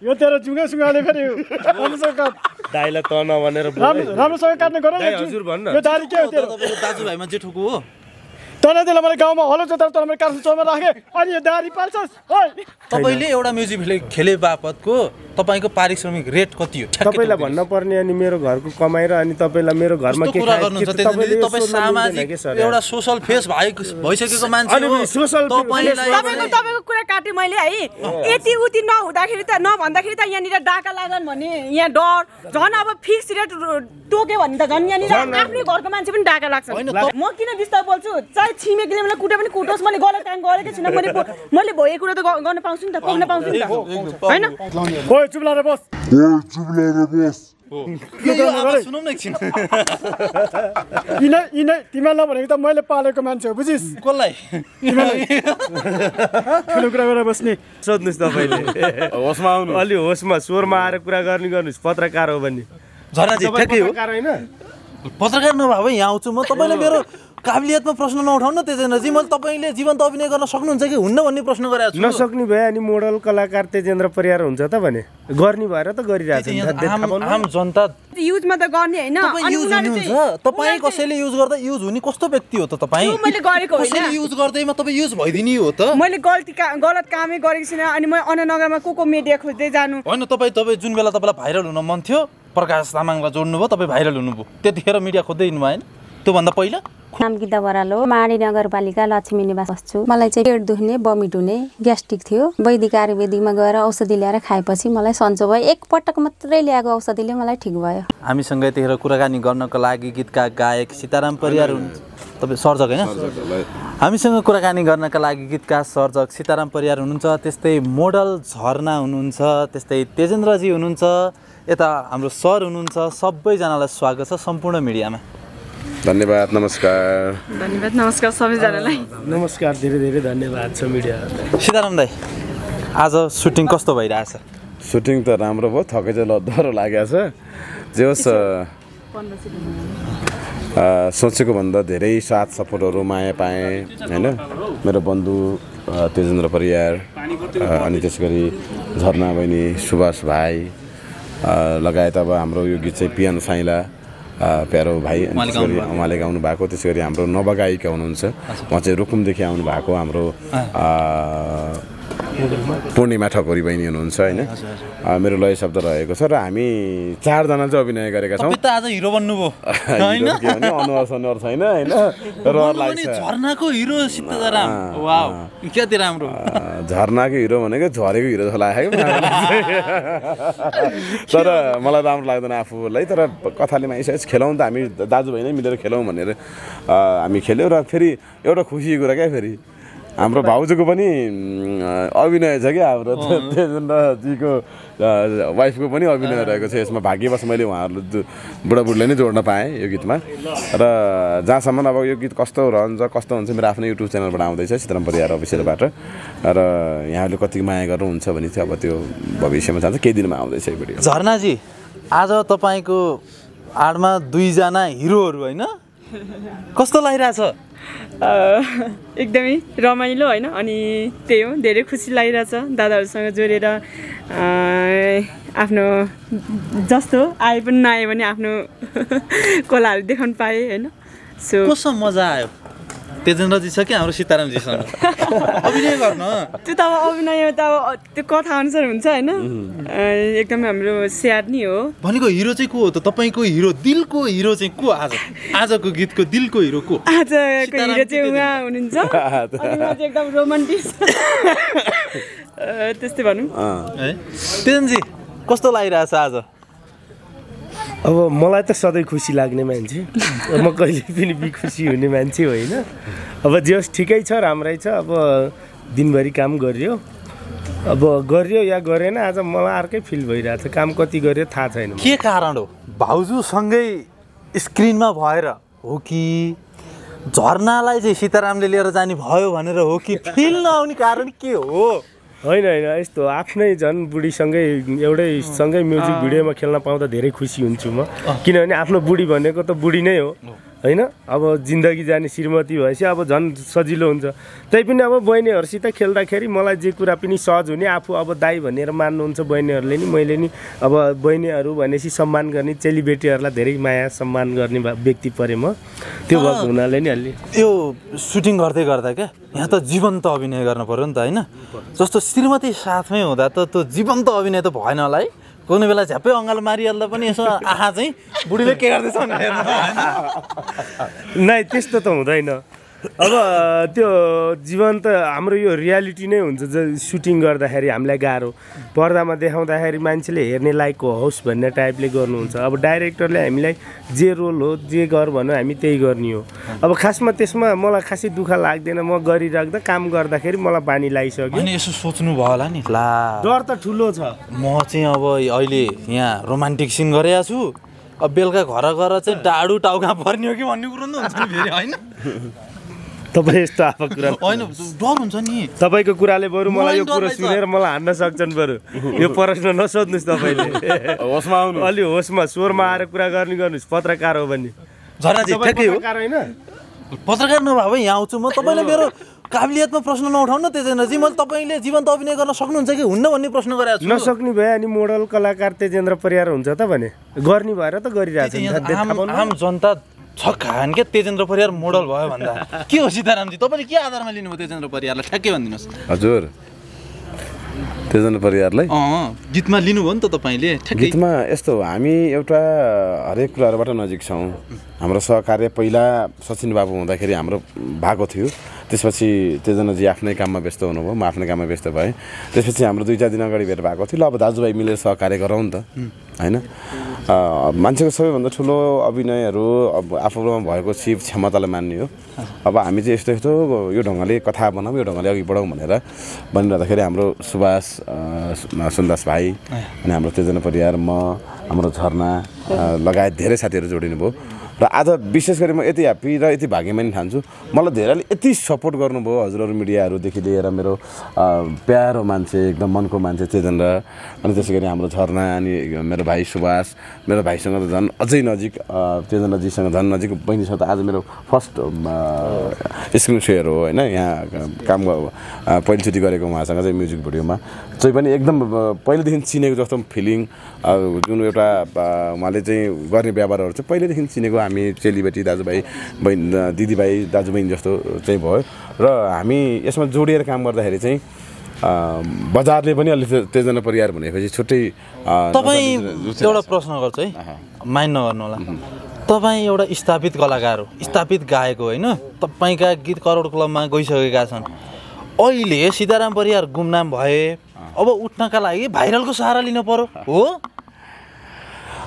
यो तेरो जुगाले फेरि राम्रोसँग काट दाइलाई त नभनेर राम्रोसँग काट्ने गर हजुर भन्न यो दारी के हो तेरो दाजुभाइमा जेठोको हो तँलाई त्यसलाई मैले गाउँमा हलो जोतार तँलाई मैले काठको चौमा राखेँ अनि यो दारी पाल्छस् तपाईँले एउटा म्युजिक खेले बापतको तपाईँको पारिश्रमिक रेट कति हो तपाईँलाई भन्न पर्ने अनि मेरो घरको कमाइ र अनि तपाईँलाई मेरो घरमा के कुरा गर्नुहुन्छ तपाईँ सामाजिक एउटा सोशल फेस भइसकेको मान्छे हो तपाईँको कुरा काटेँ मैले है यति उति नहुँदाखेरि त नभन्दाखेरि त यहाँनिर डाका लागन भन्ने यहाँ डर झन् अब फिक्स रेट टोक्यो भने त झन् यहाँनिर आफ्नै घरको मान्छे पनि डाका लाग्छ म किन बिस्तार बोल्छु चाहे छिमेकीले मलाई कुटा पनि कुटोस् मैले गलत काम गरेकै छुइनँ मैले भएको कुरा त गर्न पाउँछु नि त पुग्न पाउँछु नि त होइन चुप लाएर बस सुनौँ न एकछिन तिमीलाई भनेको त मैले पालेको मान्छे हो बुझिस् कसलाई ठुलो कुरा गरेर बस्ने सोध्नुहोस् तपाईँले होसमा आउनु अलि होसमा स्वरमा आएर कुरा गर्नुहोस् पत्रकार हो भने झरनाजी ठ्याक्कै हो पत्रकार नभए यहाँ आउँछु म तपाईँले मेरो काबिलियतमा प्रश्न नउठाउनु तेजेन्द्रजी मैले तपाईँले जीवन्त अभिनय गर्न सक्नुहुन्छ कि हुन्न भन्ने प्रश्न गरेको छु नसक्ने भए अनि मोडल कलाकार तेजेन्द्र परियार हुन्छ त भने गर्ने भएर त गरिरहेको आम जनता युजमा त गर्ने हैन युज हुनुहुन्छ तपाईँ कसैले युज गर्दा युज हुने कस्तो व्यक्ति हो त तपाईँ मैले गरेको होइन कसैले युज गर्दैमा तपाईँ युज भइदिने हो त मैले गलत कामै गरेको छैन अनि म अन्यनगरमा को मिडिया खोज्दै जानु होइन तपाईँ जुन बेला तपाईँलाई भाइरल हुन मन थियो प्रकाश तामाङलाई जोड्नुभयो तपाईँ भाइरल हुनुभयो त्यतिखेर मिडिया खोज्दै हिँड्नु भएन त्योभन्दा पहिला नाम गीता बराल हो माडी नगरपालिका लक्ष्मी निवास बस्छु मलाई चाहिँ पेट दुख्ने बमिट हुने ग्यास्ट्रिक थियो वैदिक आयुर्वेदिकमा गएर औषधि ल्याएर खाएपछि मलाई सन्चो भयो एकपटक मात्रै ल्याएको औषधिले मलाई ठिक भयो हामीसँग यतिखेर कुराकानी गर्नको लागि गीतका गायक सीताराम परियार हुनुहुन्छ तपाईँ सर्जक होइन हामीसँग कुराकानी गर्नका लागि गीतका सर्जक सीताराम परियार हुनुहुन्छ त्यस्तै मोडल झरना हुनुहुन्छ त्यस्तै तेजेन्द्रजी हुनुहुन्छ यता हाम्रो सर हुनुहुन्छ सबैजनालाई स्वागत छ सम्पूर्ण मिडियामा धन्यवाद नमस्कार सबैजनालाई नमस्कार धेरै धेरै धन्यवाद छ मिडिया सीताराम दाई आज सुटिङ कस्तो भइरहेछ सुटिङ त राम्रो भयो थकै चाहिँ डह्रो लागेको छ जे होस् सोचेको भन्दा धेरै साथ सपोर्टहरू माया पाएँ होइन मेरो बन्धु तेजेन्द्र परियार अनि त्यसै गरी झरना बहिनी सुभाष भाइ लगायत अब हाम्रो यो गीत चाहिँ पियानो साइला प्यारो भाइ उहाँले गाउनु भएको त्यसै गरी हाम्रो नवगायिका हुनुहुन्छ उहाँ चाहिँ रुकुमदेखि आउनु भएको हाम्रो पूर्णिमा ठकुरी बहिनी हुनुहुन्छ होइन मेरो लय शब्द रहेको छ र हामी चारजना चाहिँ अभिनय गरेका छौँ आज हिरो बन्नुभयो अनुहार सनुहार छैन होइन रहर लाग्छ झरनाको हिरो सीताराम वाउ कति राम्रो झरनाको हिरो भनेको झरेको हिरो जस्तो लाग्यो तर मलाई राम्रो लाग्दैन आफूलाई तर कथाले मानिसकेपछि खेलौँ त हामी दाजुभाइ नै मिलेर खेलौँ भनेर हामी खेल्यौँ र फेरि एउटा खुसीको कुरा क्या फेरि हाम्रो भाउजूको पनि अभिनय छ क्या हाम्रो तेजेन्द्रजीको वाइफको पनि अभिनय रहेको छ यसमा भाग्यवश मैले उहाँहरूले बुढाबुढीलाई नै जोड्न पाएँ यो गीतमा र जहाँसम्म अब यो गीत कस्तो रहन्छ कस्तो हुन्छ मेरो आफ्नो युट्युब च्यानलबाट आउँदैछ सीताराम परियार अफिसियलबाट र यहाँहरूले कति माया गर्नुहुन्छ भने चाहिँ अब त्यो भविष्यमा जान्छ केही दिनमा आउँदैछ यो भिडियो झरनाजी आज तपाईँको आडमा दुईजना हिरोहरू होइन कस्तो लागिरहेछ एकदमै रमाइलो होइन अनि त्यही हो धेरै खुसी लागिरहेछ दादाहरूसँग जोडेर आफ्नो जस्तो आए पनि नआए पनि आफ्नो कलाहरू देखाउन पाएँ होइन सो कस्तो मजा आयो तेजेन्द्रजी छ कि हाम्रो सीतारामजीसँग अभिनय गर्न त्यो त अब अभिनय त अब त्यो कथा अनुसार हुन्छ होइन एकदमै हाम्रो स्याड नि हो भनेको हिरो चाहिँ को हो त तपाईँको हिरो दिलको हिरो चाहिँ को आजको गीतको दिलको हिरो को आजको हिरो चाहिँ उहाँ हुनुहुन्छ अनि एकदम रोमान्टिक त्यस्तै भनौँ है तेजेन्द्रजी कस्तो लागिरहेछ आज अब मलाई त सधैँ खुसी लाग्ने मान्छे म कहिले पनि बेखुसी हुने मान्छे होइन अब जे होस् ठिकै छ राम्रै छ अब दिनभरि काम गरियो अब गरियो या गरेन आज मलाई अर्कै फिल भइरहेको छ काम कति गर्यो थाहा छैन के कारण हो भाउजूसँगै स्क्रिनमा भएर हो कि झरनालाई चाहिँ सीतारामले लिएर जाने भयो भनेर हो कि फिल नआउने कारण के हो होइन यस्तो आफ्नै झन् बुढीसँगै एउटै सँगै म्युजिक भिडियोमा खेल्न पाउँदा धेरै खुसी हुन्छु म किनभने आफ्नो बुढी भनेको त बुढी नै हो होइन अब जिन्दगी जाने श्रीमती भएपछि अब झन् सजिलो हुन्छ तैपनि अब बहिनीहरूसित खेल्दाखेरि मलाई जे कुरा पनि सहज हुने आफू अब दाइ भनेर मान्नुहुन्छ बहिनीहरूले नि मैले नि अब बहिनीहरू भनेपछि सम्मान गर्ने चेलीबेटीहरूलाई धेरै माया सम्मान गर्ने व्यक्ति परे म त्यो भएको हुनाले नि अलि यो सुटिङ गर्दै गर्दा क्या यहाँ त जीवन्त अभिनय गर्नु पर्यो नि त होइन जस्तो श्रीमती साथमै हुँदा त त्यो जीवन्त अभिनय त भएन होला है कुनै बेला झ्याप्पै अँगालो मारिहाल्दा पनि यसो आँखा चाहिँ बुढीले के गर्दैछ भनेर नै त्यस्तो त हुँदैन अब त्यो जीवन त हाम्रो यो रियालिटी नै हुन्छ सुटिङ गर्दाखेरि हामीलाई गाह्रो पर्दामा देखाउँदाखेरि मान्छेले हेर्ने लायकको होस् भन्ने टाइपले गर्नुहुन्छ अब डाइरेक्टरले हामीलाई जे रोल हो जे गर भन्यो हामी त्यही गर्ने हो अब खासमा त्यसमा मलाई खासै दुःख लाग्दैन म गरिराख्दा काम गर्दाखेरि मलाई बानी लागिसक्यो अनि यसो सोच्नु भयो होला नि ला डर त ठुलो छ म चाहिँ अब अहिले यहाँ रोमान्टिक सिन गरेको छु अब बेलुका घर गएर चाहिँ डाडु टाउका पर्ने हो कि भन्ने कुरो नि हुन्छ नि फेरि होइन तपाईँ यस्तो आफा कुरा होइन डर हुन्छ नि तपाईँको कुराले बरु मलाई यो कुरो सुनेर मलाई हान्न सक्छन् बरु यो प्रश्न नसोध्नुहोस् तपाईँले होसमा आउनु अलि होसमा स्वरमा आएर कुरा गर्नुहोस् पत्रकार हो भने झराजी ठ्याक्कै हो होइन पत्रकार नभए भए यहाँ आउँछु म तपाईँले मेरो काबिलियतमा प्रश्न नउठाउनु न तेजेन्द्रजी मैले तपाईँले जीवन्त अभिनय गर्न सक्नुहुन्छ कि हुन्न भन्ने प्रश्न गरेको छु नसक्ने भए अनि मोडल कलाकार तेजेन्द्र परियार हुन्छ त भने गर्ने भएर त गरिरहेको आम जनता छक्क खान के तेजेन्द्र परियार मोडल भयो भन्दा के हो सीतारामजी तपाईँले के आधारमा लिनुभयो तेजेन्द्र परियारलाई ठ्याक्कै भनिदिनुहोस् हजुर तेजेन्द्र परियारलाई गीतमा लिनुभयो नि त तपाईँले गीतमा यस्तो हामी एउटा हरेक कुराहरूबाट नजिक छौँ हाम्रो सहकार्य पहिला सचिन बाबु हुँदाखेरि हाम्रो भएको थियो त्यसपछि तेजेन्द्रजी आफ्नै काममा व्यस्त हुनुभयो म आफ्नै काममा व्यस्त भएँ त्यसपछि हाम्रो 2-4 दिन अगाडि भेट भएको थियो ल अब दाजुभाइ मिलेर सहकार्य गरौँ नि त होइन मान्छेको सबैभन्दा ठुलो अभिनयहरू अब आफूमा भएको सिप क्षमतालाई मान्ने हो अब हामी चाहिँ यस्तो यस्तो यो ढङ्गले कथा बनाऊँ यो ढङ्गले अघि बढाउँ भनेर भनिरहँदाखेरि हाम्रो सुभाष सुन्दास भाइ अनि हाम्रो तेजेन्द्र परियार म हाम्रो झरना लगायत धेरै साथीहरू जोडिनु भयो र आज विशेष गरी म यति ह्याप्पी र यति भाग्यमानी ठान्छु मलाई धेरैले यति सपोर्ट गर्नुभयो हजुरहरू मिडियाहरूदेखि लिएर मेरो प्यारो मान्छे एकदम मनको मान्छे तेजेन्द्र अनि त्यसै गरी हाम्रो झरना अनि मेरो भाइ सुभाष मेरो भाइसँग त झन् अझै नजिक तेजेन्द्रजीसँग झन् नजिक बहिनीसँग त आज मेरो फर्स्ट स्क्रिन सेयर हो होइन यहाँ काम पहिलोचोटि गरेको उहाँसँग चाहिँ म्युजिक भिडियोमा चाहिँ पनि एकदम पहिलेदेखि चिनेको जस्तो फिलिङ जुन एउटा उहाँले चाहिँ गर्ने व्यवहारहरू चाहिँ पहिलेदेखि चिनेको हामी चेलीबेटी दाजुभाइ बहिनी दिदीभाइ दाजुबहिनी जस्तो चाहिँ भयो र हामी यसमा जोडिएर काम गर्दाखेरि चाहिँ बजारले पनि अलि तेजेन्द्र परियार भनेपछि छुट्टै तपाईँ एउटा प्रश्न गर्छु है माइन्ड नगर्नु होला तपाईँ एउटा स्थापित कलाकार हो स्थापित गायक हो होइन तपाईँका गीत करोड क्लबमा गइसकेका छन् अहिले सीताराम परियार गुमनाम भए अब उठ्नका लागि भाइरलको सहारा लिनु पर्यो हो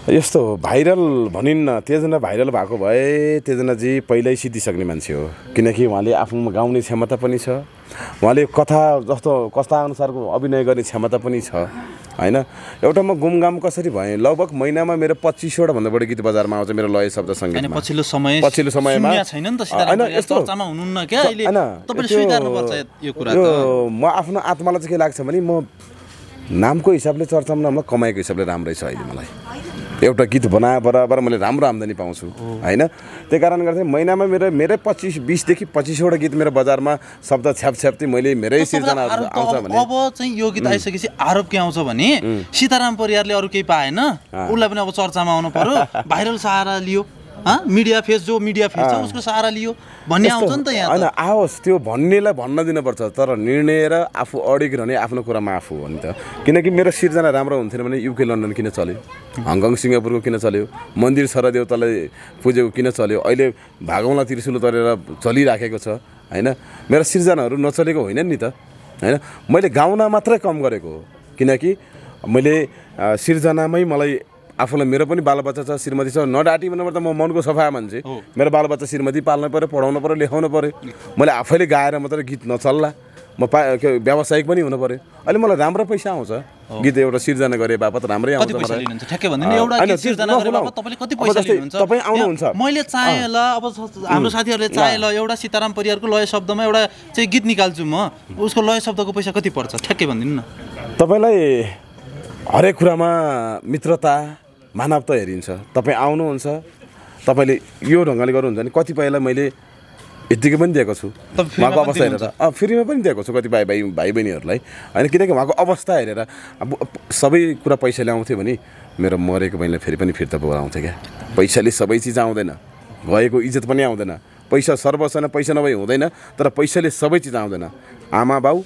यस्तो भाइरल भनिन्न तेजेन्द्र भाइरल भएको भए तेजेन्द्रजी पहिल्यै सिद्धिसक्ने मान्छे हो किनकि उहाँले आफ्नो गाउने क्षमता पनि छ उहाँले कथा जस्तो कस्ता अनुसारको अभिनय गर्ने क्षमता पनि छ होइन एउटा म गुमगाम कसरी भएँ लगभग महिनामा मेरो 25 वटा भन्दा बढी गीत बजारमा आउँछ मेरो लय शब्द सङ्गीतमा पछिल्लो समयमा छैन नि त सीताराम परियार चर्चामा हुनुहुन्न के अहिले तपाईले स्वीकार्नुपर्छ यो कुरा त म आफ्नो आत्मालाई चाहिँ के लाग्छ भने म नामको हिसाबले चर्चामा नभए कमाइको हिसाबले राम्रै छ अहिले मलाई एउटा गीत बनाए बराबर मैले राम्रो आम्दानी पाउँछु होइन त्यही कारण गर्दा महिनामा मेरै 20 देखि 25 वटा गीत मेरो बजारमा शब्द छ्यापछ्याप्ती मैले मेरै सिर्जनाहरू आउँछ भने अब चाहिँ यो गीत आइसकेपछि आरोप के आउँछ भने सीताराम परियारले अरू केही पाएन उसलाई पनि अब चर्चामा आउनु पर्यो भाइरल सहारा लियो मिडिया फेस जो मिडिया फेस छ उसको सहारा लियो भन्ने आउँछ नि त यहाँ होइन आओस् त्यो भन्नेलाई भन्न दिनुपर्छ तर निर्णय र आफू अडिक रहने आफ्नो कुरामा आफू हो नि त किनकि मेरो सिर्जना राम्रो हुन्थेन भने युके लन्डन किन चल्यो हङकङ सिङ्गापुरको किन चल्यो मन्दिर सरदेवतालाई पुजेको किन चल्यो अहिले भागौँला त्रिशुल तरेर चलिराखेको छ होइन मेरो सिर्जनाहरू नचलेको होइन नि त होइन मैले गाउन मात्रै कम गरेको हो किनकि मैले सिर्जनामै मलाई आफूलाई मेरो पनि बालबच्चा छ श्रीमती छ नडाटी भन्नुपर्दा म मनको सफा मान्छे मेरो बालबच्चा श्रीमती पाल्नु पऱ्यो पढाउनु पऱ्यो लेखाउनु पऱ्यो मैले आफैले गाएर मात्रै गीत नचल्ला म व्यावसायिक पनि हुनु पऱ्यो अहिले मलाई राम्रो पैसा आउँछ गीत एउटा सिर्जना गरे बापत राम्रै आउँछ तपाईँ आउनुहुन्छ मैले चाहे ल अब हाम्रो साथीहरूले चाहे ल एउटा सीताराम परियारको लय शब्दमा एउटा चाहिँ गीत निकाल्छु म उसको लय शब्दको पैसा कति पर्छ ठ्याक्कै भनिदिनु न तपाईँलाई हरेक कुरामा मित्रता मानवता हेरिन्छ तपाईँ आउनुहुन्छ तपाईँले यो ढङ्गले गर्नुहुन्छ भने कतिपयलाई मैले यत्तिकै पनि दिएको छु उहाँको अवस्था हेरेर फ्रीमा पनि दिएको छु कतिपय भाइ बहिनीहरूलाई होइन किनकि उहाँको अवस्था हेरेर अब सबै कुरा पैसा ल्याउँथ्यो भने मेरो मरेको बहिनीलाई फेरि पनि फिर्ता बोलाउँथ्यो क्या पैसाले सबै चिज आउँदैन गएको इज्जत पनि आउँदैन पैसा सर्वसना पैसा नभए हुँदैन तर पैसाले सबै चिज आउँदैन आमा बाउ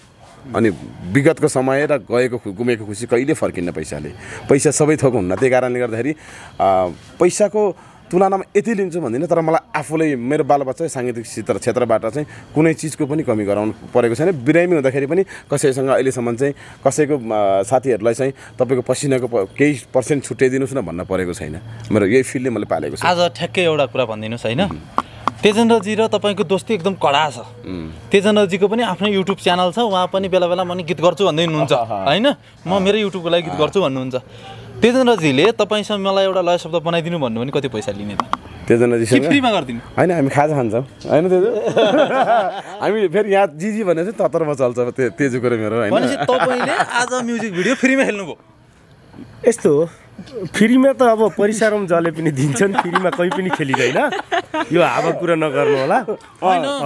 अनि विगतको समय र गएको गुमेको खुसी कहिले फर्किन्न पैसा सबै थोक हुन्न त्यही कारणले गर्दाखेरि पैसाको तुलनामा यति लिन्छु भन्दिनँ तर मलाई आफूलाई मेरो बालबच्चा साङ्गीतिक क्षेत्रबाट चाहिँ कुनै चिजको पनि कमी गराउनु परेको छैन बिरामी हुँदाखेरि पनि कसैसँग अहिलेसम्म चाहिँ कसैको साथीहरूलाई चाहिँ तपाईँको पसिनाको केही पर्सेन्ट छुट्याइदिनुहोस् न भन्न परेको छैन मेरो यही फिलले मैले पालेको छु आज ठ्याक्कै एउटा कुरा भनिदिनुहोस् होइन तेजेन्द्रजी र तपाईँको दोस्ती एकदम कडा छ तेजेन्द्रजीको पनि आफ्नो युट्युब च्यानल छ उहाँ पनि बेला बेला म गीत गर्छु भन्दै हुनुहुन्छ होइन म मेरो युट्युबको लागि गीत गर्छु भन्नुहुन्छ तेजेन्द्रजीले तपाईँसँग मलाई एउटा लय शब्द बनाइदिनु भन्नु भने कति पैसा लिने त तेजेन्द्रजीसँग फ्रीमा गरिदिनु होइन हामी खाजा खान्छौँ होइन तेजु हामी फेरि यहाँ जिजी भने चाहिँ ततरमा चल्छ तेजुको र मेरो होइन भनेपछि तपाईँले आज म्युजिक भिडियो फ्रीमा हेर्नुभयो यस्तो हो फ्रीमा त अब परिसारम जले पनि दिन्छन् फ्रीमा कहीँ पनि खेलिँदैन यो हावा कुरा नगर्नु होला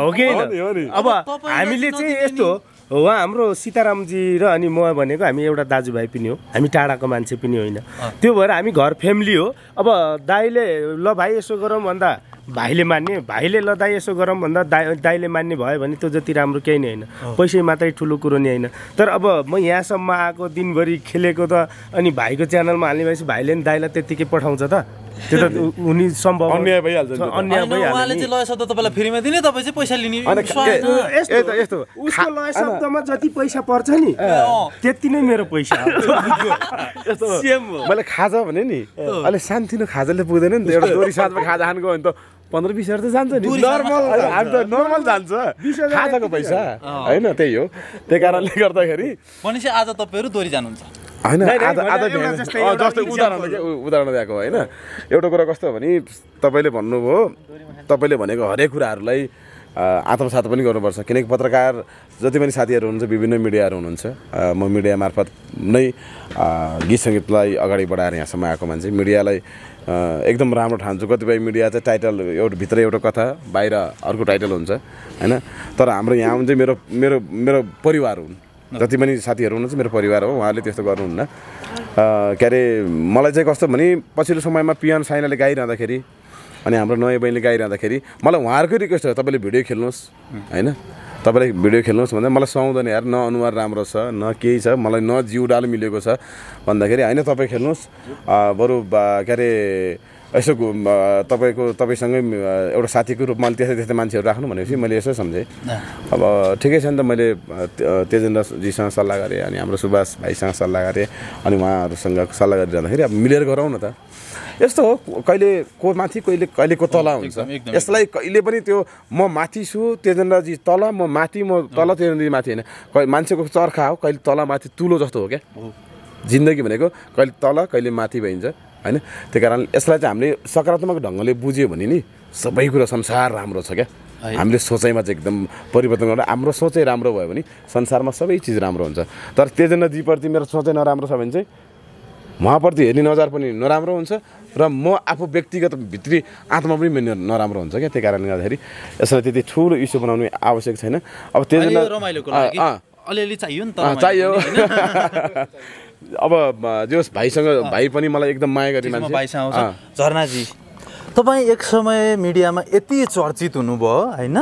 हो कि होइन अब हामीले चाहिँ यस्तो उहाँ हाम्रो सीतारामजी र अनि म भनेको हामी एउटा दाजुभाइ पनि हो हामी टाढाको मान्छे पनि होइन त्यो भएर हामी घर फ्यामिली हो अब दाइले ल भाइ यसो गरौँ भन्दा भाइले मान्ने भाइले ल दाइ यसो गरौँ भन्दा दाइले मान्ने भयो भने त्यो जति राम्रो केही नै होइन पैसै मात्रै ठुलो कुरो नि होइन तर अब म यहाँसम्म आएको दिनभरि खेलेको त अनि भाइको च्यानलमा हाल्ने भएपछि भाइले नि दाइलाई त्यत्तिकै पठाउँछ त त्यो त उनी सम्भव अन्याय भइहाल्छ उहाँले चाहिँ लय शब्द तपाईँलाई फ्रीमा दिने तपाईँ चाहिँ पैसा लिने यस्तो उसको लय शब्दमा जति पैसा पर्छ नि त्यति नै मेरो पैसा मैले खाजा भने नि अहिले सानोतिनो खाजाले पुग्दैन नि त एउटा दोरी साथमा खाजा खानु गयो भने त 15-20 त जान्छ नि नर्मल जान्छ खाजाको पैसा होइन त्यही हो त्यही कारणले गर्दाखेरि भनेपछि आज तपाईँहरू दोरी जानुहुन्छ होइन जस्तो उदाहरण दिएको होइन एउटा कुरा कस्तो हो भने तपाईँले भन्नुभयो तपाईँले भनेको हरेक कुराहरूलाई आत्मसात पनि गर्नुपर्छ किनकि पत्रकार जति पनि साथीहरू हुनुहुन्छ विभिन्न मिडियाहरू हुनुहुन्छ म मिडिया मार्फत नै गीत सङ्गीतलाई अगाडि बढाएर यहाँसम्म आएको मान्छे मिडियालाई एकदम राम्रो ठान्छु कतिपय मिडिया चाहिँ टाइटल एउटा भित्र एउटा कथा बाहिर अर्को टाइटल हुन्छ होइन तर हाम्रो यहाँ चाहिँ मेरो मेरो मेरो परिवार हुन् जति पनि साथीहरू हुनुहुन्छ मेरो परिवार हो उहाँले त्यस्तो गर्नुहुन्न के अरे मलाई चाहिँ कस्तो भने पछिल्लो समयमा पियानो साइनाले गाइरहँदाखेरि अनि हाम्रो नयाँ बहिनीले गाइरहँदाखेरि मलाई उहाँहरूकै रिक्वेस्ट हो तपाईँले भिडियो खेल्नुहोस् होइन तपाईँले भिडियो खेल्नुहोस् भन्दा मलाई सुहाउँदैन यार न अनुहार राम्रो छ न केही छ मलाई न जिउ डालो मिलेको छ भन्दाखेरि होइन तपाईँ खेल्नुहोस् बरु के अरे यसो तपाईँसँगै एउटा साथीको रूपमा त्यस्तै मान्छेहरू राख्नु भनेपछि मैले यसो सम्झेँ अब ठिकै छ नि त मैले तेजेन्द्रजीसँग सल्लाह गरेँ अनि हाम्रो सुभाष भाइसँग सल्लाह गरेँ अनि उहाँहरूसँग सल्लाह गरिरहँदाखेरि अब मिलेर गरौँ न त यस्तो हो कहिले को माथि कहिले को तल हुन्छ यसलाई कहिले पनि त्यो म माथि छु तेजेन्द्रजी तल म माथि म तल तेजेन्द्रजी माथि होइन मान्छेको चर्खा हो कहिले तल माथि तुलो जस्तो हो क्या जिन्दगी भनेको कहिले तल कहिले माथि भइन्छ होइन त्यही कारण यसलाई चाहिँ हामीले सकारात्मक ढङ्गले बुझ्यो भने नि सबै कुरा संसार राम्रो छ क्या हामीले सोचाइमा चाहिँ एकदम परिवर्तन गरेर हाम्रो सोचाइ राम्रो भयो भने संसारमा सबै चिज राम्रो हुन्छ तर तेजेन्द्रजीप्रति मेरो सोचाइ नराम्रो छ भने चाहिँ उहाँप्रति हेर्ने नजर पनि नराम्रो हुन्छ र म आफू व्यक्तिगत भित्री आत्मा पनि नराम्रो हुन्छ क्या त्यही कारणले गर्दाखेरि यसलाई त्यति ठुलो इस्यु बनाउनु आवश्यक छैन अब अलिअलि चाहियो नि त चाहियो अब जोस् भाइसँग भाइ पनि मलाई एकदम माया गर्ने मान्छे भाइसँग आउँछ झरनाजी तपाईँ एक समय मिडियामा यति चर्चित हुनुभयो होइन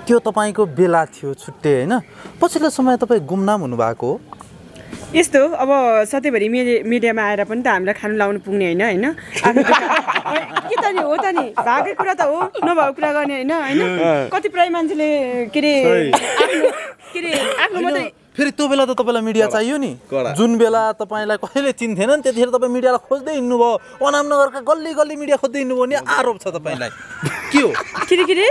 त्यो तपाईँको बेला थियो छुट्टे होइन पछिल्लो समय तपाईँ गुमनाम हुनुभएको हो यस्तो अब सधैँभरि मिडियामा आएर पनि त हामीलाई खानु लाउनु पुग्ने होइन के त नि हो त नि भागै कुरा त हो नभएको कुरा गर्ने होइन कतिपय मान्छेले के अरे आफ्नो मात्रै फेरि त्यो बेला त तपाईँलाई मिडिया चाहियो नि जुन बेला तपाईँलाई कसैले चिन्थेन नि त्यतिखेर तपाईँ मिडियालाई खोज्दै हिँड्नुभयो अनामनगरका गल्ली गल्ली मिडिया खोज्दै हिँड्नुभयो नि आरोप छ तपाईँलाई के हो के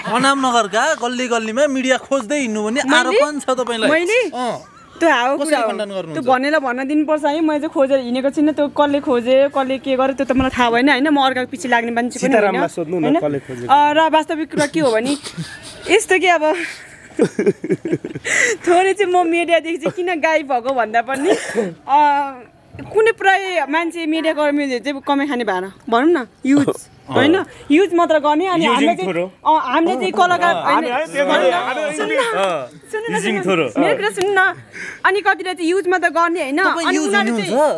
अनामनगरका गल्ली गल्लीमा मिडिया खोज्दै हिँड्नुभयो नि आरोप पनि छ तपाईँलाई त्यो हाउ कुरा हो त्यो भनेर भन्न दिनुपर्छ है मैले चाहिँ खोजेर हिँडेको छुइनँ त्यो कसले खोजे कसले के गर्यो त्यो त मलाई थाहा भएन होइन म अर्काको पछि लाग्ने मान्छे पनि होइन र वास्तविक कुरा के हो भने यस्तो कि अब थोरै चाहिँ म मिडियादेखि चाहिँ किन गायब भएको भन्दा पनि कुनै प्राय मान्छे मिडिया कर्मीले चाहिँ कमाइ खाने भएर भनौँ न युज होइन युज मात्र गर्ने अनि हामीले चाहिँ कलाकार मेरो कुरा सुन्नु न अनि कतिले चाहिँ युज मात्र गर्ने होइन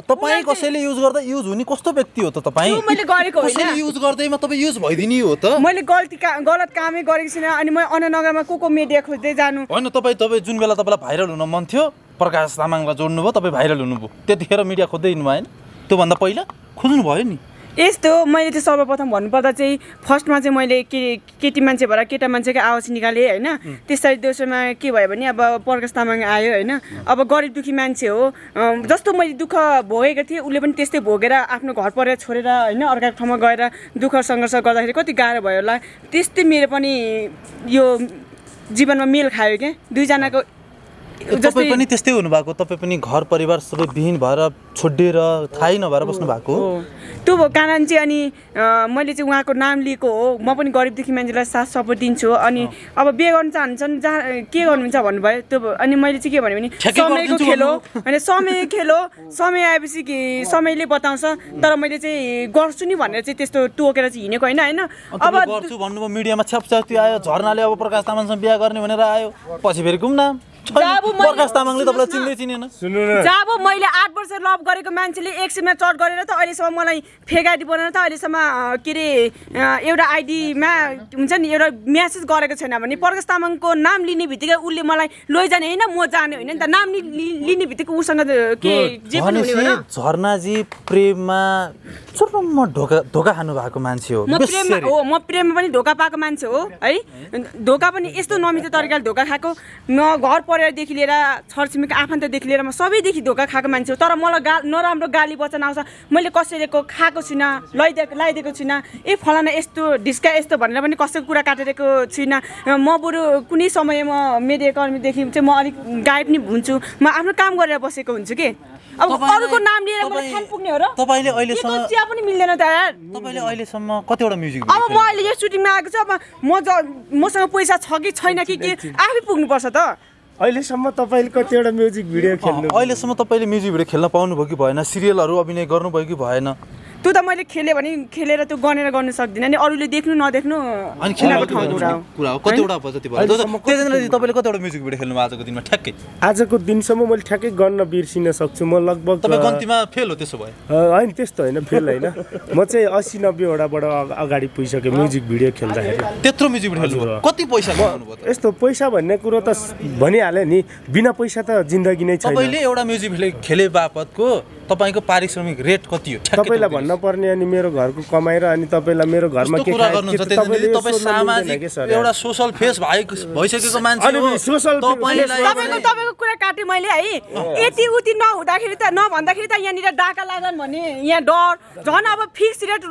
तपाईँ कसैले युज गर्दा युज हुने कस्तो व्यक्ति हो त तपाईँ मैले गरेको होइन युज गर्दैमा तपाईँ युज भइदिने हो त मैले गलत कामै गरेको छैन अनि म अन्ननगरमा को मिडिया खोज्दै जानु होइन तपाईँ जुन बेला तपाईँलाई भाइरल हुन मन थियो प्रकाश तामाङलाई जोड्नुभयो तपाईँ भाइरल हुनुभयो त्यतिखेर मिडिया खोज्दै हिँड्नु भएन त्योभन्दा पहिला खोज्नु भयो नि यस्तो मैले चाहिँ सर्वप्रथम भन्नुपर्दा चाहिँ फर्स्टमा चाहिँ मैले केटी मान्छे भएर केटा मान्छेको आवाज निकालेँ होइन त्यसरी दोस्रोमा के भयो भने अब प्रकाश तामाङ आयो होइन अब गरिब दुखी मान्छे हो जस्तो मैले दुःख भोगेको थिएँ उसले पनि त्यस्तै भोगेर आफ्नो घर परिवार छोडेर होइन अर्काको ठाउँमा गएर दुःख सङ्घर्ष गर्दाखेरि कति गाह्रो भयो होला त्यस्तै मेरो पनि यो जीवनमा मेल खायो क्या दुईजनाको तपाईँ पनि त्यस्तै हुनुभएको तपाईँ पनि घर परिवार सबै विहीन भएर छोडिएर थाहै नभएर बस्नु भएको हो त्यो भयो कारण चाहिँ अनि मैले चाहिँ उहाँको नाम लिएको हो म पनि गरिबदेखि मान्छेलाई साथ सपोर्ट दिन्छु अनि अब बिहे गर्न चाहन्छन् जहाँ के गर्नुहुन्छ भन्नुभयो त्यो अनि मैले चाहिँ के भने समयको खेल हो होइन समय खेल हो समय आएपछि कि समयले बताउँछ तर मैले चाहिँ गर्छु नि भनेर चाहिँ त्यस्तो टोकेर चाहिँ हिँडेको होइन होइन अब गर्छु भन्नुभयो मिडियामा छ्यापछ्याप्ती आयो झर्नाले अब प्रकाश तामाङसँग बिहा गर्ने भनेर आयो पछि फेरि घुम्न प्रकाश तामाङले तपाईँलाई चिन्दै चिनेन जब मैले 8 वर्ष लभ गरेको मान्छेले एकछिनमा चट गरेर त अहिलेसम्म मलाई फेक आइडी बनाएर त अहिलेसम्म के अरे एउटा आइडीमा हुन्छ नि एउटा म्यासेज गरेको छैन भने प्रकाश तामाङको नाम लिने बित्तिकै उसले मलाई लैजाने होइन म जाने होइन नि त नाम लिने बित्तिकै उसँग के जे पनि हुने हो झरनाजी प्रेममा चुर्रम्म धोका खानु भएको मान्छे हो म प्रेममा पनि धोका पाएको मान्छे हो है धोका पनि यस्तो नमिठो तरिकाले धोका खाएको न घर परिवारदेखि लिएर छरछिमेकी आफन्तदेखि लिएर म सबैदेखि धोका खाएको मान्छे हो तर मलाई नराम्रो गाली वचन आउँछ मैले कसैलेको खाएको छुइनँ लगाइदिएको छुइनँ फलाना यस्तो ढिस्का यस्तो भनेर पनि कसैको कुरा काटेको छुइनँ म बरु कुनै समयमा मिडिया कर्मीदेखि चाहिँ म अलिक गायब नि हुन्छु म आफ्नो काम गरेर बसेको हुन्छु कि अब अरूको नाम लिएर मलाई खान पुग्ने हो र तपाईले अहिलेसम्म चिया पनि मिल्दैन त यार तपाईले अहिलेसम्म कतिवटा म्युजिक अब म अहिले यो सुटिङमा आएको छु अब मसँग पैसा छ कि छैन कि आफै पुग्नुपर्छ त अहिलेसम्म तपाईँले कतिवटा म्युजिक भिडियो खेल्नु अहिलेसम्म तपाईँले म्युजिक भिडियो खेल्न पाउनुभयो कि भएन सिरियलहरू अभिनय गर्नुभयो कि भएन त्यो त मैले खेलेँ भने खेलेर त्यो गनेर गर्न सक्दिनँ नि अरूले देख्नु नदेख्नु अनि खेलेको कुरा हो कतिवटा भयो जति भयो तेजन्द्रजी तपाईँले कतिवटा म्युजिक भिडियो खेल्नु आजको दिनमा ठ्याक्कै आजको दिनसम्म मैले ठ्याक्कै गर्न बिर्सिन सक्छु म लगभग तपाईँ गन्तीमा फेल हो त्यसो भए होइन त्यस्तो होइन फेल होइन म चाहिँ 80-90 वटाबाट अगाडि पुगिसकेँ म्युजिक भिडियो खेल्दाखेरि त्यत्रो म्युजिक भिडियो खेल्नु कति पैसा कमाउनु भयो यस्तो पैसा भन्ने कुरो त भनिहाल्यो नि बिना पैसा त जिन्दगी नै छैन तपाईँले एउटा म्युजिक भिडियो खेले बापतको तपाईँको पारिश्रमिक रेट कति हो तपाईँलाई भन्न पर्ने अनि मेरो घरको कमाइ र अनि तपाईँलाई मेरो घरमा के तपाईँ सामाजिक एउटा सोशल फेस भइसकेको मान्छे हो तपाईँको कुरा काटेँ मैले है यति उति नहुँदाखेरि त नभन्दाखेरि त यहाँनिर डाका लागन भने यहाँ डर झन् अब फिक्स रेट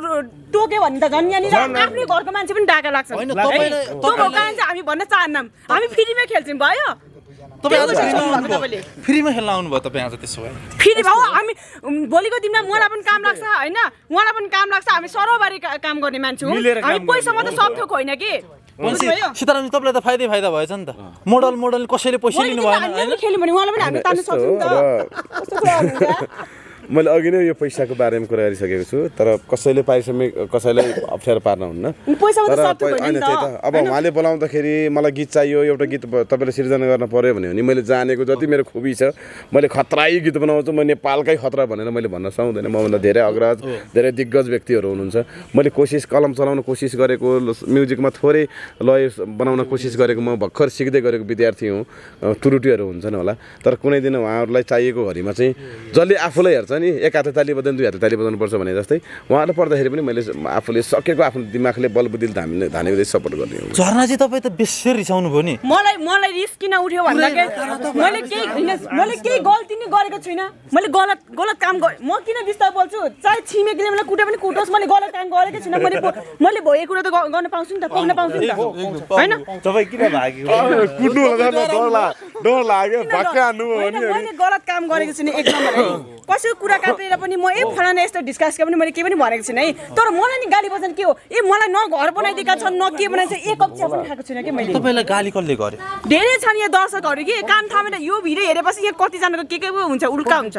टोक्यो भने त झन् यहाँनिर आफ्नै घरको मान्छे पनि डाका लाग्छ कारण चाहिँ हामी भन्न चाहन्नौँ हामी फ्रीमै खेल्छौँ भयो फ्रीमा खेल्न आउनुभयो तपाईँ आज त्यसो भए फ्री भाउ हामी भोलिको दिनमा मलाई पनि काम लाग्छ होइन उहाँलाई पनि काम लाग्छ हामी सरबारी काम गर्ने मान्छे हो हामी पैसा मात्रै सब थोक होइन कि सीतारामजी तपाईँलाई त फाइदा भएछ नि त मोडल कसैले पैसा लिनु भएन खेल्यो भने उहाँलाई पनि हामी तान्न सक्छौँ नि त मैले अघि नै यो पैसाको बारेमा कुरा गरिसकेको छु तर कसैले पारिश्रमिक कसैलाई अप्ठ्यारो पार्न हुन्न तर होइन त्यही त अब उहाँले बोलाउँदाखेरि मलाई गीत चाहियो एउटा गीत तपाईँले सिर्जना गर्न पर्यो भने मैले जानेको जति मेरो खुबी छ मैले खतराई गीत बनाउँछु म नेपालकै खतरा भनेर मैले भन्न सक्दैन मभन्दा धेरै अग्रज धेरै दिग्गज व्यक्तिहरू हुनुहुन्छ मैले कलम चलाउन कोसिस गरेको म्युजिकमा थोरै लय बनाउन कोसिस गरेको म भर्खर सिक्दै गरेको विद्यार्थी हुँ त्रुटिहरू हुन्छन् होला तर कुनै दिन उहाँहरूलाई चाहिएको घडीमा चाहिँ जसले आफूलाई हेर्छ नि एक हातले ताली बजाउनु दुई हातले ताली बजाउनु पर्छ भने जस्तै उहाँलाई पर्दाखेरि पनि मैले आफूले सकेको आफ्नो दिमागले बलबुद्धिले धानेको सपोर्ट गर्ने हो झरनाजी तपाईँ त बेसी रिसाउनु भयो नि मलाई रिस किन उठ्यो भन्दाखेरि मैले केही गल्ती नै गरेको छुइनँ मैले गलत काम म किन बिस्तार बोल्छु चाहे छिमेकीले मलाई कुटे पनि कुटोस् मैले गलत काम गरेकै छुइनँ मैले भएको कुरा त गर्न पाउँछु नि त पुग्न पाउँछु नि त होइन तपाईँ किन भाग्यो कुट्नु डर लाग्यो भक्कै हान्नु हो नि मैले गलत काम गरेको छुइनँ एक नम्बर कसैको कुरा काटेर पनि म फलाना यस्तो डिस्कस पनि मैले केही पनि भनेको छैन है तर मलाई नि गाली बजान के हो मलाई न घर बनाइदिएका छन् न के बनाइन्छ एक कप चिया पनि खाएको छैन के मैले तपाईलाई गाली कसले गर्यो धेरै छन् यहाँ दर्शकहरू कि कान थामेर यो भिडियो हेरेपछि यहाँ कतिजनाको के हुन्छ उल्का हुन्छ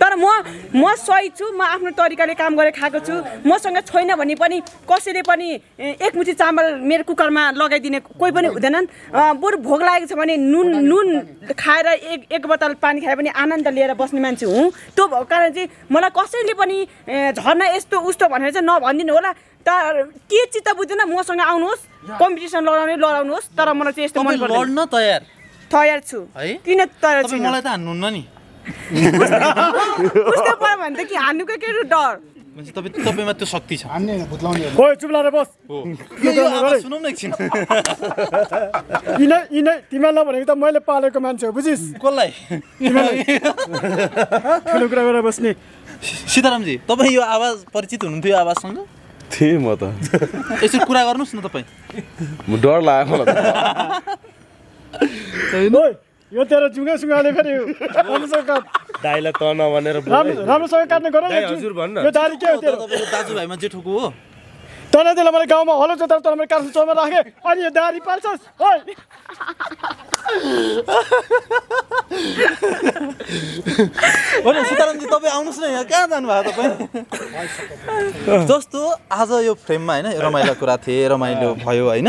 तर म सही छु म आफ्नो तरिकाले काम गरेर खाएको छु मसँग छैन भने पनि कसैले पनि एक मुठी चामल मेरो कुकरमा लगाइदिने कोही पनि हुँदैनन् बरु भोक लागेको छ भने नुन खाएर एक बोतल पानी खाए पनि आनन्द लिएर बस्ने मान्छे हुँ त्यो भएको कारण चाहिँ मलाई कसैले पनि झर्ना यस्तो उस्तो भनेर चाहिँ नभनिदिनु होला तर के चित्त बुझ्दैन मसँग आउनुहोस् कम्पिटिसन लडाउनुहोस् तर मलाई चाहिँ यस्तो मन पर्दैन लड्न तयार छु किन तयार छु मलाई त हान्नुहुन्न नि उस्तो पर्यो भने त कि हान्नुको के डर तपाईमा त्यो शक्ति छ ओइ चुप लाएर बस सुनौ न एकछिन यिनै तिमीलाई नभनेको त मैले पालेको मान्छे हो बुझिस् कसलाई ठुलो कुरा गरेर बस्ने सीतारामजी तपाईँ यो आवाज परिचित हुनुहुन्थ्यो आवाजसँग थिएँ म त यसरी कुरा गर्नुहोस् न तपाईँ म डर लाग्यो मलाई यो तेरो जुङ्गाले फेरि राम्रोसँग काट दाइलाई त नभनेर राम्रोसँग काट्ने गर हजुर भन्न यो दारी के हो तेरो दाजुभाइमा जेठोको हो तँलाई त्यसलाई मैले गाउँमा हलो छ तर मैले काठमाडौँ चौरमा राखेँ अनि यो दारी पाल्छस् सीतारामजी तपाईँ आउनुहोस् न यहाँ कहाँ जानुभयो तपाईँ जस्तो आज यो फ्रेममा होइन रमाइलो कुरा थिए रमाइलो भयो होइन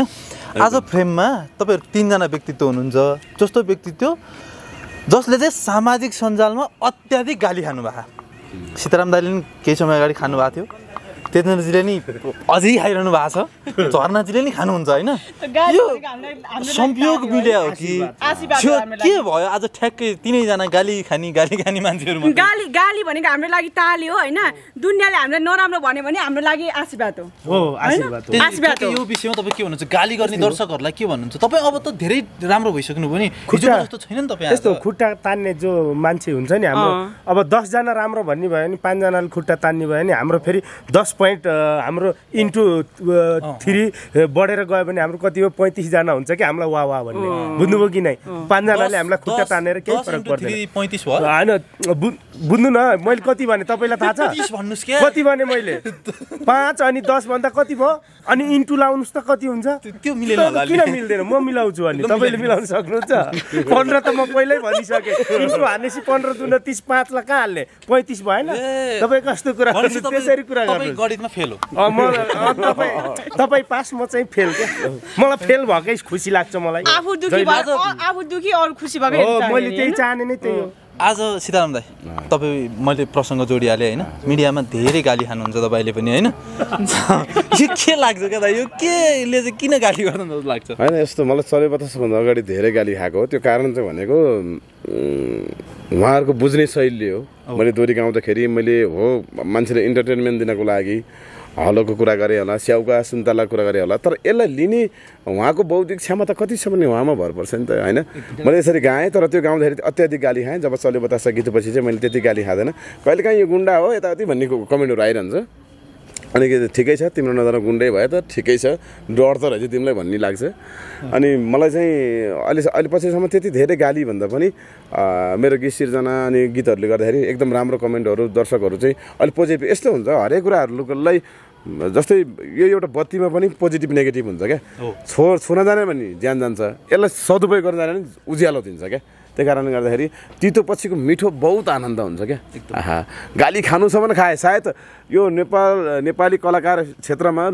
आज फ्रेममा तपाईँहरू 3 जना व्यक्तित्व हुनुहुन्छ जस्तो व्यक्तित्व जसले चाहिँ सामाजिक सञ्जालमा अत्याधिक गाली खानुभएको सीताराम दाइले नि केही समय अगाडि खानुभएको थियो तेजनजीले नि अझै खाइरहनु भएको छ झर्नाजीले नि खानुहुन्छ होइन यो संयोग मिल्यो हो कि के भयो आज ठ्याक्कै 3 जना गाली खानी मान्छेहरू गाली भनेको हाम्रो लागि ताली हो होइन दुनियाँले हामीलाई नराम्रो भन्यो भने हाम्रो लागि आशीर्वाद हो आशीर्वाद हो यो विषयमा तपाईँ के भन्नुहुन्छ गाली गर्ने दर्शकहरूलाई के भन्नुहुन्छ तपाईँ अब त धेरै राम्रो भइसक्नु भयो नि हिजो जस्तो छैन नि तपाईँ यस्तो खुट्टा तान्ने जो मान्छे हुन्छ नि हाम्रो अब 10 जना राम्रो भन्ने भयो नि 5 जनाले खुट्टा तान्ने भयो नि हाम्रो फेरि 10 पोइन्ट हाम्रो इन्टु 3 बढेर गयो भने हाम्रो कति हो 35 जना हुन्छ कि हामीलाई वाह वाह भन्ने बुझ्नुभयो कि नै 5 जनाले हामीलाई खुट्टा तानेर केही फरक पर्दैन 35 भयो हैन बुझ्नु न मैले कति भने तपाईलाई थाहा छ 35 भन्नुस् के कति भने मैले 5 अनि 10 भन्दा कति भयो अनि इन्टु लाउनुस् त कति हुन्छ त्यो मिलेन होला किन मिल्दैन म मिलाउँछु अनि तपाईले मिलाउन सक्नुहुन्छ 15 त म पहिल्यै भनिसके इन्टु हानेसी 15 दुना 30 5 ला कहाँ हाल्ने 35 भएन तपाई कस्तो कुरा गर्नु त्यसरी कुरा गर्नु तपाई गणितमा फेल हो तपाई पास म चाहिँ फेल के मलाई फेल भएकै खुसी लाग्छ मलाई आफू दुखी अरु खुसी भएको हो मैले त्यही चाहने नै त्यही हो आज सीताराम दाइ तपाईँ मैले प्रसङ्ग जोडिहालेँ होइन मिडियामा धेरै गाली खानुहुन्छ तपाईँले पनि होइन यो के लाग्छ क्या दाइ यो केले चाहिँ किन गाली गर्नु जस्तो लाग्छ होइन यस्तो मलाई चलेबतासभन्दा अगाडि धेरै गाली खाएको हो त्यो कारण चाहिँ भनेको उहाँहरूको बुझ्ने शैली हो मैले दोहोरी गाउँदाखेरि मैले हो मान्छेले इन्टरटेनमेन्ट दिनको लागि हलोको कुरा गरे होला स्याउका सुन्तला कुरा गरे होला तर यसलाई लिने उहाँको बौद्धिक क्षमता कति छ भने उहाँमा भर पर्छ नि त होइन मैले यसरी गाएँ तर त्यो गाउँदाखेरि अत्याधिक गाली खाएँ जब चल्यो बतासा गीतपछि चाहिँ मैले त्यति गाली खाँदैन कहिलेकाहीँ यो गुन्डा हो यताउति भन्ने कमेन्टहरू आइरहन्छ अनि ठिकै छ तिम्रो नजरमा गुन्डै भयो त ठिकै छ डर त रहेछ तिमीलाई भन्ने लाग्छ अनि मलाई चाहिँ अहिले पछिसम्म त्यति धेरै गाली भन्दा पनि मेरो गीत सिर्जना अनि गीतहरूले गर्दाखेरि एकदम राम्रो कमेन्टहरू दर्शकहरू चाहिँ अलिक पोजिटिभ यस्तो हुन्छ हरेक कुराहरूलाई जस्तै यो एउटा बत्तीमा पनि पोजिटिभ नेगेटिभ हुन्छ क्या छुन जाने भने ज्यान जान्छ यसलाई सदुपयोग गर्न जाने भने उज्यालो दिन्छ क्या त्यही कारणले गर्दाखेरि तितो पछिको मिठो बहुत आनन्द हुन्छ क्या आहा गाली खानुसम्म खाए सायद यो नेपाली कलाकार क्षेत्रमा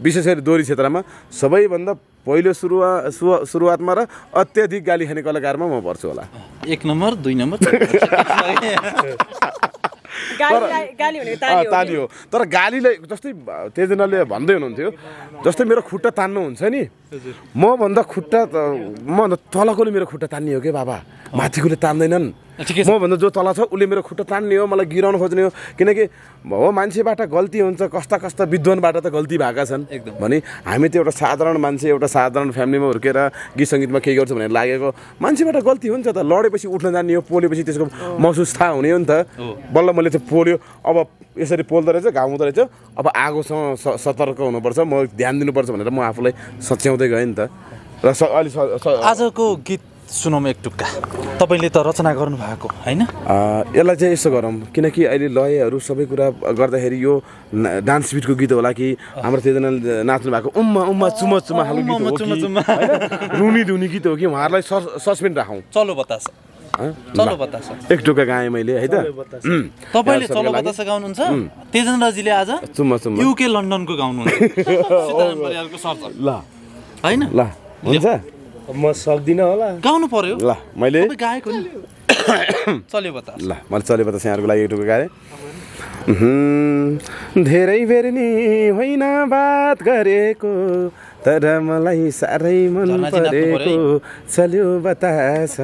विशेष गरी दोहोरी क्षेत्रमा सबैभन्दा पहिलो सुरुवातमा र अत्याधिक गाली खाने कलाकारमा म पर्छु होला 1 नम्बर 2 नम्बर ताली हो तर गालीलाई जस्तै तेजनाले भन्दै हुनुहुन्थ्यो जस्तै मेरो खुट्टा तान्नु हुन्छ नि म भन्दा खुट्टा म तलकोले मेरो खुट्टा तान्ने हो के बाबा माथिकोले तान्दैनन् म भन्दा जो तल छ उसले मेरो खुट्टा तान्ने हो मलाई गिराउन खोज्ने हो किनकि हो मान्छेबाट गल्ती हुन्छ कस्ता विद्वानबाट त गल्ती भएका छन् भने हामी त एउटा साधारण मान्छे एउटा साधारण फ्यामिलीमा हुर्केर गीत सङ्गीतमा केही गर्छु भनेर लागेको मान्छेबाट गल्ती हुन्छ त लडेपछि उठ्न जाने हो पोलेपछि त्यसको महसुस थाहा हुने हो नि त बल्ल मैले चाहिँ पोल्यो अब यसरी पोल्दो रहेछ घाउ हुँदो रहेछ अब आगोसँग सतर्क हुनुपर्छ म ध्यान दिनुपर्छ भनेर म आफूलाई सच्याउँदै गएँ नि त र आजको गीत सुनौँ एक टुक्का तपाईँले त रचना गर्नु भएको होइन यसलाई चाहिँ यसो गरौँ किनकि अहिले लयहरू सबै कुरा गर्दाखेरि यो डान्स बिटको गीत होला कि हाम्रो त्यजना नाच्नु भएको उम्मा उम्मा चुमा चुमा खालको गीत हो कि होइन रुनी धुनी गीत हो कि उहाँहरूलाई सस्पेन्ड राखौँ चलो बतास चलो बतास एक टुक्का गाएँ मैले है त तपाईँले चलो बतास गाउनुहुन्छ तेजेन्द्रजीले आज चुम्मा चुम्मा युके लन्डनको गाउनुहुन्छ सीताराम परियारको सर्जक ल होइन ल हुन्छ म सक्दिनँ होला गाउनु पर्यो ल मैले गाएको नि चल्यो बतास ल मैले चले बतास यहाँहरूको लागि एक टुक्का गाएँ धेरै बेर नि होइन बात गरेको तर मलाई साह्रै मन परेको चल्यो बतास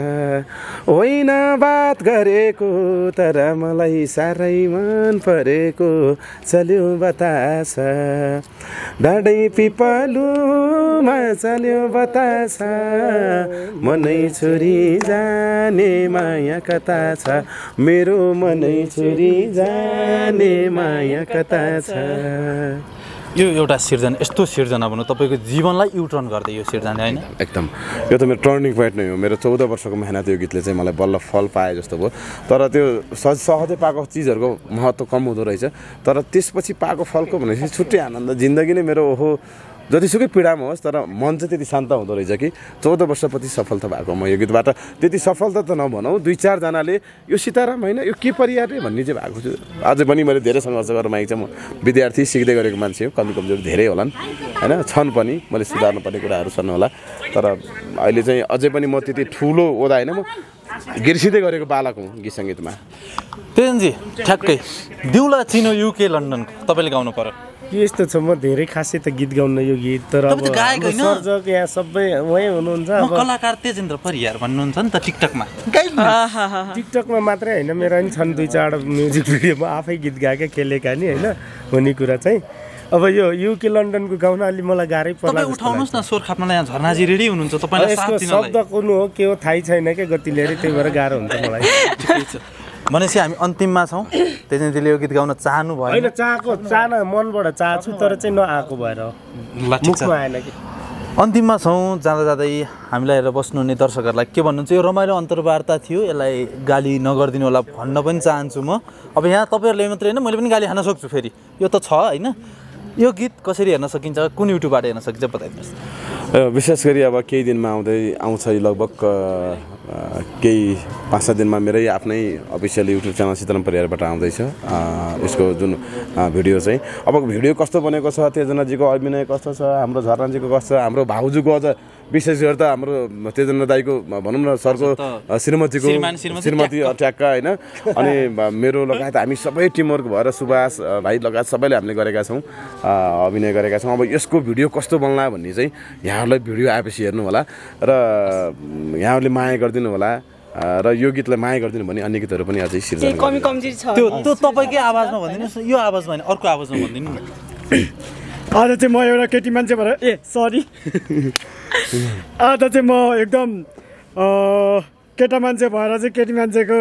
होइन बात गरेको तर मलाई साह्रै मन परेको चल्यो बतास डाँडै पिपलुमा चल्यो बतास मनै छोरी जाने माया कता छ मेरो मनै छोरी जाने माया कता छ यो एउटा सिर्जना यस्तो सिर्जना भनौँ तपाईँको जीवनलाई युटर्न गर्दै यो सिर्जना होइन एकदम यो त मेरो टर्निङ पोइन्ट नै हो मेरो 14 वर्षको मेहनत यो गीतले चाहिँ मलाई बल्ल फल पाए जस्तो भयो तर त्यो सहजै पाएको चिजहरूको महत्त्व कम हुँदो रहेछ तर त्यसपछि पाएको फलको भनेपछि छुट्टै आनन्द जिन्दगी नै मेरो ओहो जतिसुकै पीडामा होस् तर मन चाहिँ त्यति शान्त हुँदो रहेछ कि 14 वर्षपछि सफलता भएको म यो गीतबाट त्यति सफलता त नभनौँ 2-4 जनाले यो सीताराम होइन यो के परियार रे भन्ने चाहिँ भएको छु अझै पनि मैले धेरै सङ्घर्ष गरेर मागेको छ म विद्यार्थी सिक्दै गरेको मान्छे हो कमी कमजोरी धेरै होलान् होइन छन् पनि मैले सुधार्नु पर्ने कुराहरू छन् होला तर अहिले चाहिँ अझै पनि म त्यति ठुलो ओदा होइन म गिर्सिँदै गरेको बालक हुँ गीत सङ्गीतमा तेजनजी ठ्याक्कै दिउला चिनो युके लन्डनको तपाईँले गाउनु पर्यो यस्तो छ म धेरै खासै त गीत गाउन यो गीत तर अब सर्जक यहाँ सबै उहाँ हुनुहुन्छ अब कलाकार तेजेन्द्र परियार भन्नुहुन्छ नि त टिकटकमा टिकटकमा मात्रै होइन मेरो पनि छन् 2-4 म्युजिक भिडियोमा आफै गीत गाएका खेलेका नि होइन हुने कुरा चाहिँ अब यो युके लन्डनको गाउन अलि मलाई गाह्रै पर्ला उठाउनुहोस् न स्वर खाप्नलाई यहाँ झरनाजी रेडी हुनुहुन्छ तपाईँलाई साथ दिनलाई शब्द कुन हो के हो थाहै छैन के गति लिएर त्यही भएर गाह्रो हुन्छ मलाई भनेपछि हामी अन्तिममा छौँ तेजेन्द्रजीले यो गीत गाउन चाहनु भयो होइन चाहन मनबाट चाहन्छु तर चाहिँ नआएको भएर मुखमा आएन कि अन्तिममा छौँ जाँदा जाँदै हामीलाई हेरेर बस्नुहुने दर्शकहरूलाई के भन्नुहुन्छ यो रमाइलो अन्तर्वार्ता थियो यसलाई गाली नगरिदिनु होला भन्न पनि चाहन्छु म अब यहाँ तपाईँहरूले मात्रै होइन मैले पनि गाली खान सक्छु फेरि यो त छ होइन यो गीत कसरी हेर्न सकिन्छ कुन युट्युबबाट हेर्न सकिन्छ बताइदिनुहोस् विशेष गरी अब केही दिनमा आउँछ लगभग केही 5-7 दिनमा मेरै आफ्नै अफिसियल युट्युब च्यानल सीताराम परियारबाट आउँदैछ यसको जुन भिडियो चाहिँ अब भिडियो कस्तो बनेको छ तेजनाजीको अभिनय कस्तो छ हाम्रो झरनाजीको कस्तो छ हाम्रो भाउजूको अझ विशेष गरेर त हाम्रो तेजेन्द्र दाईको भनौँ न सरको श्रीमती ट्याक्का होइन अनि मेरो लगायत हामी सबै टिमवर्क भएर सुभाष भाइ लगायत सबैले हामीले गरेका छौँ अभिनय गरेका छौँ अब यसको भिडियो कस्तो बन्ला भन्ने चाहिँ यहाँहरूलाई भिडियो आएपछि हेर्नु होला र यहाँहरूले माया गरिदिनु होला र यो गीतलाई माया गरिदिनु भने अन्य गीतहरू पनि अझै सिर्जना कमी कमजोरी छ त्यो तपाईँकै आवाजमा भनिदिनुहोस् यो आवाजमा होइन अर्को आवाजमा भनिदिनु न आज चाहिँ म एउटा केटी मान्छे भएर सरी आज चाहिँ म एकदम केटा मान्छे भएर चाहिँ केटी मान्छेको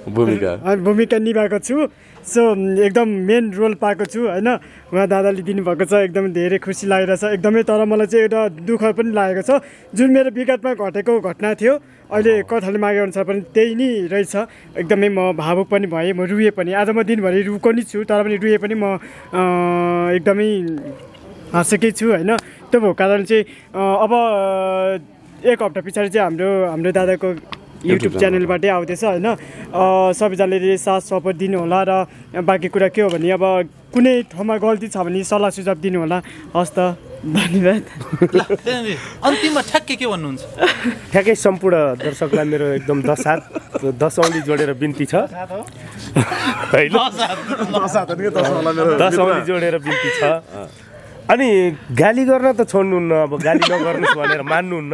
भूमिका निभाएको छु सो एकदम मेन रोल पाएको छु होइन उहाँ दादाले दिनुभएको छ एकदमै धेरै खुसी लागिरहेछ एकदमै तर मलाई चाहिँ एउटा दुःख पनि लागेको छ जुन मेरो विगतमा घटेको घटना थियो अहिले कथाले मागे अनुसार पनि त्यही नै रहेछ एकदमै म भावुक पनि भएँ म रुएँ पनि आज म दिनभरि रुको नि छु तर पनि रुएँ पनि म एकदमै हाँसेकै छु होइन त्यो भएको कारण चाहिँ अब 1 हप्ता पछाडि चाहिँ हाम्रो दादाको युट्युब च्यानलबाटै आउँदैछ होइन सबैजनाले साथ सपोर्ट दिनु होला र बाँकी कुरा के हो भने अब कुनै ठाउँमा गल्ती छ भने सल्लाह सुझाव दिनु होला हस् त धन्यवाद अन्तिममा ठ्याक्कै के भन्नुहुन्छ ठ्याक्कै सम्पूर्ण दर्शकलाई मेरो एकदम 10 औँली जोडेर बिन्ती छ होइन 10 औँली जोडेर बिन्ती छ अनि गाली गर्न त छोड्नुहुन्न अब गाली नगर्नुहोस् भनेर मान्नुहुन्न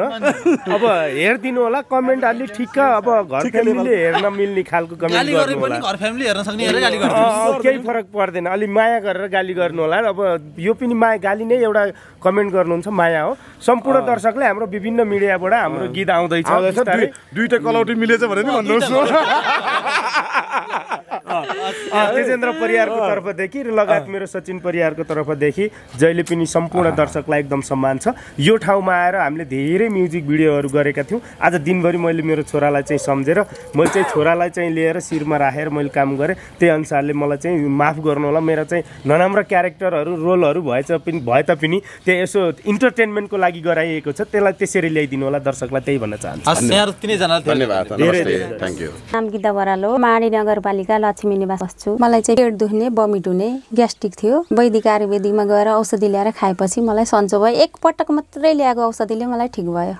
अब हेरिदिनु होला कमेन्ट अलि ठिक्क अब घर फ्यामिलीले हेर्न मिल्ने खालको कमेन्ट गर्नु होला घर फ्यामिली हेर्न सक्ने हेरेर गाली गर्नु केही फरक पर्दैन अलि माया गरेर गाली गर्नु होला अब यो पनि माया गाली नै एउटा कमेन्ट गर्नुहुन्छ माया हो सम्पूर्ण दर्शकले हाम्रो विभिन्न मिडियाबाट हाम्रो गीत आउँदैछ दुईटा कलौटी मिलेछ भने नि भन्नुहोस् तेजेन्द्र परियारको तर्फदेखि र लगायत मेरो सचिन परियारको तर्फदेखि जहिले पनि सम्पूर्ण दर्शकलाई एकदम सम्मान छ। यो ठाउँमा आएर हामीले धेरै म्युजिक भिडियोहरू गरेका थियौँ। आज दिनभरि मैले मेरो छोरालाई चाहिँ सम्झेर मैले चाहिँ छोरालाई चाहिँ लिएर शिरमा राखेर मैले काम गरेँ। त्यही अनुसारले मलाई चाहिँ माफ गर्नु होला, मेरो चाहिँ नराम्रो क्यारेक्टरहरू रोलहरू भए तापनि त्यो यसो इन्टरटेनमेन्टको लागि गराइएको छ, त्यसलाई त्यसरी ल्याइदिनु होला दर्शकलाई, त्यही भन्न चाहन्छु। धन्यवाद, थ्याङ्क यू। नाम गीता बराल हो, माडी नगरपालिका लक्ष्मी निवास बस्छु। मलाई चाहिँ पेट दुख्ने, बमिट हुने, ग्यास्ट्रिक थियो। वैदिक आयुर्वेदिकमा गएर औषधि ल्याएर खाएपछि मलाई सन्चो भयो। एकपटक मात्रै ल्याएको औषधिले मलाई ठिक भयो।